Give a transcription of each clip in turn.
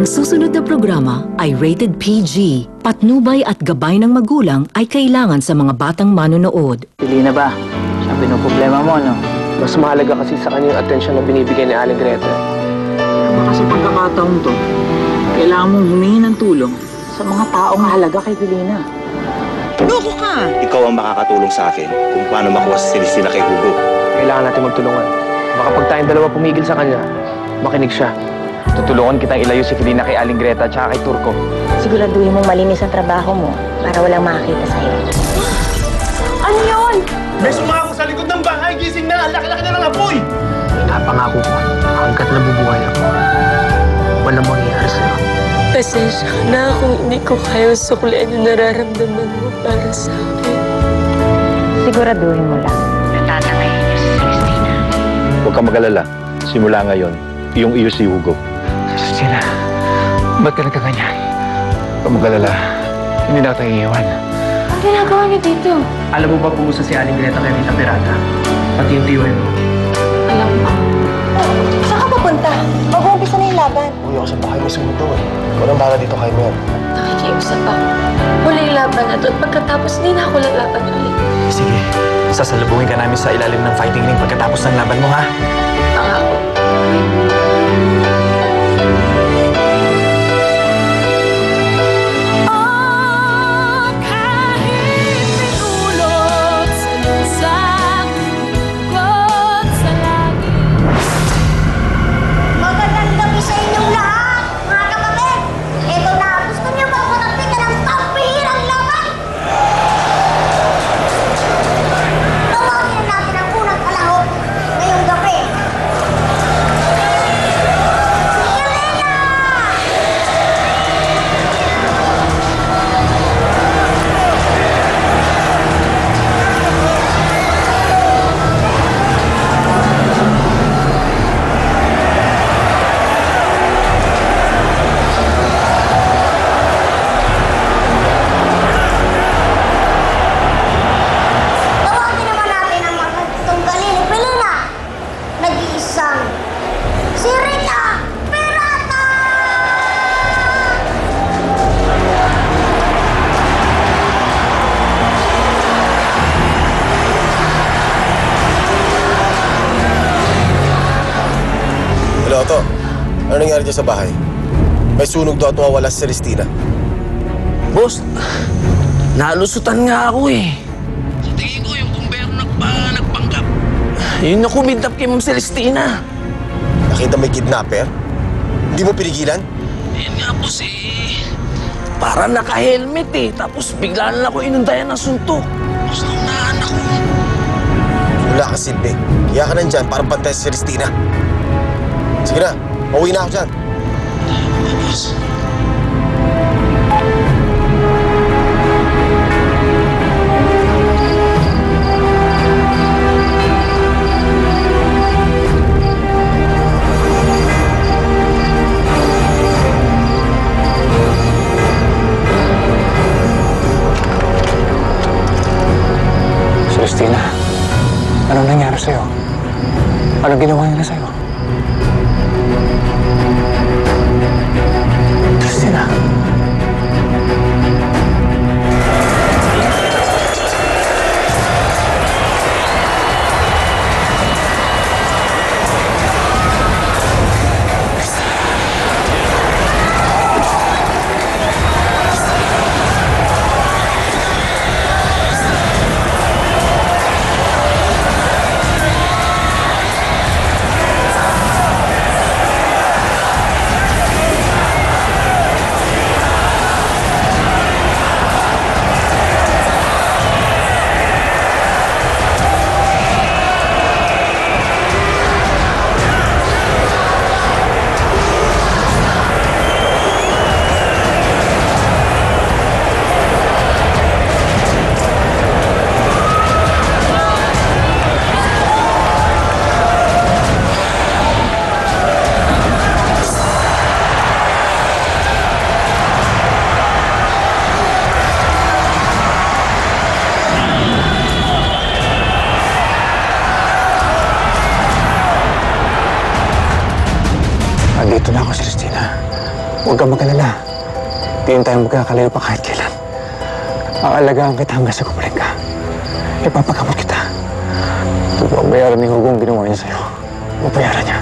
Ang susunod na programa ay rated PG. Patnubay at gabay ng magulang ay kailangan sa mga batang manonood. Pili na ba? Siya pinoproblema mo, no? Mas mahalaga kasi sa kanya yung atensyon na binibigay ni Aling Greta. Pero kasi pagkakataon to, kailangan mong humingi ng tulong sa mga taong halaga kay Delina. Loko ka! Ikaw ang makakatulong sa akin kung paano makuha si Celestina kay Hugo. Kailangan natin magtulungan. Baka pag tayong dalawa pumigil sa kanya, makinig siya. Tutulungan kitang ilayo si Felina kay Aling Greta at kay Turco. Siguraduhin mong malinis ang trabaho mo para walang makakita sa'yo. Ano yun? May sumako sa likod ng bahay, gising na, ang laki-laki na ng apoy! Napangako ko, hanggat nabubuhay ako, walang mangyayari sa'yo. Pasensya ka na kung hindi ko kaya suklian yung nararamdaman mo para sa akin. Siguraduhin mo lang na tatangayin niyo si Celestina. Huwag kang mag-alala. Simula ngayon, iyong iyo si Hugo. Celestina, ba't ka nagkaganyan? Huwag kang mag-alala. Hindi na ako tayo iiwan. Ang ginagawa niyo dito? Alam mo ba pumusa si Aling Greta kay Rita Peralta? Pati yung tiyo mo. Alam ko. Saan ka papunta? Mag-uumpisa na yung laban. Uy, ako sa bahay, may sumunod daw eh. Ikaw lang bala dito kay Mel. Nakikiusap ako. Huli yung laban na to at pagkatapos hindi na ako lalaban ulit. Sige, sasalubungin ka namin sa ilalim ng fighting ring pagkatapos ng laban mo, ha? Pangako. Magandang gabi sa inyong lahat, mga kapatid! Ito na, gusto niyo ba magpapakita ng pampihirang laban? Tawagin natin ang unang kalahok ngayong gabi. Si Elena! Tawagin naman natin ang mga tunggalin ni Felina. Nag-iisang si Rita Peralta! Hello, Otto. Ano nangyari dyan sa bahay? May sunog daw at mawawala si Celestina. Boss, nalusutan nga ako eh. Sa tingin ko, yung bumbero nagpanggap. Yun na kumidnap kay Ma'am Celestina. Nakita may kidnapper? Hindi mo pinigilan? Yun nga, boss eh. Para naka-helmet eh. Tapos bigla na ako inundayan ng suntok. Tapos naunahan ako. Wala ka silbi. Kaya ka nandyan para bantay si Celestina. Sige na, mauwi na ako dyan. Boss. Celestina, anong nangyari sa'yo? Anong ginawa nila sa'yo? Celestina. Nandito na ako, Celestina. Huwag kang mag-alala. Di rin tayo magkakalayo pa kahit kailan. Aalagaan kita hanggang sa gumaling ka. Ipapagamot kita. Babayaran ni Hugo ang ginawa niya sa'yo. Babayaran niya.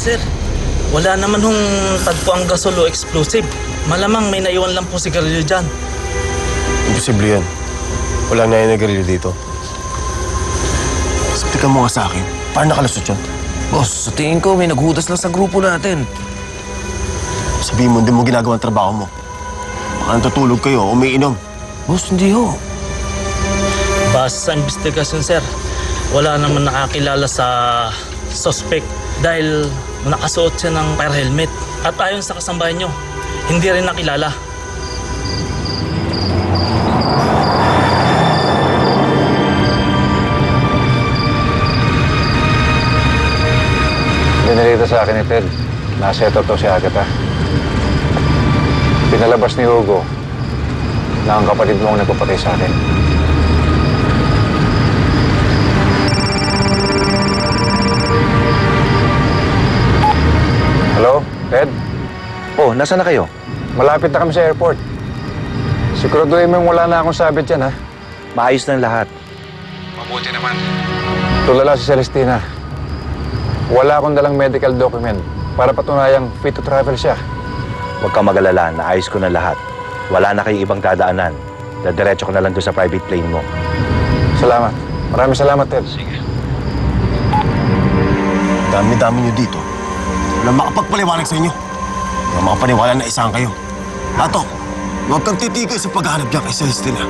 Sir, wala naman hong tagpo ang gasol o explosive. Malamang may naiwan lang po sigarilyo dyan. Imposible yan. Walang nangyayagarilyo dito. Sabtikan mo nga sa akin. Paano nakalusot yun? Boss, sa tingin ko may naghudas lang sa grupo natin. Sabihin mo, hindi mo ginagawa ang trabaho mo. Baka natutulog kayo o umiinom. Boss, hindi ho. Base sa investigasyon, sir, wala naman nakakilala sa suspect dahil nakasuot siya ng fire helmet. At ayon sa kasambahay nyo, hindi rin nakilala. Binalita sa akin ni Ted. Naseto to si Agatha. Pinalabas ni Hugo na ang kapatid mo ang nagpapatay sa akin. Hello, Ted? Oh, nasaan na kayo? Malapit na kami sa airport. Siguraduhin mo wala na akong sabit yan, ha? Maayos na lahat. Mabuti naman. Tulala si Celestina. Wala akong dalang medical document para patunayang fit to travel siya. Huwag kang mag-alala, naayos ko na lahat. Wala na kayong ibang dadaanan. Dadiretso ko na lang doon sa private plane mo. Salamat. Maraming salamat, Ted. Sige. Dami-dami niyo dito. Walang makapagpaliwanag sa inyo. Walang makapaniwala na isang kayo. Ato, huwag kang titigil sa paghahanap niya kay Celestina.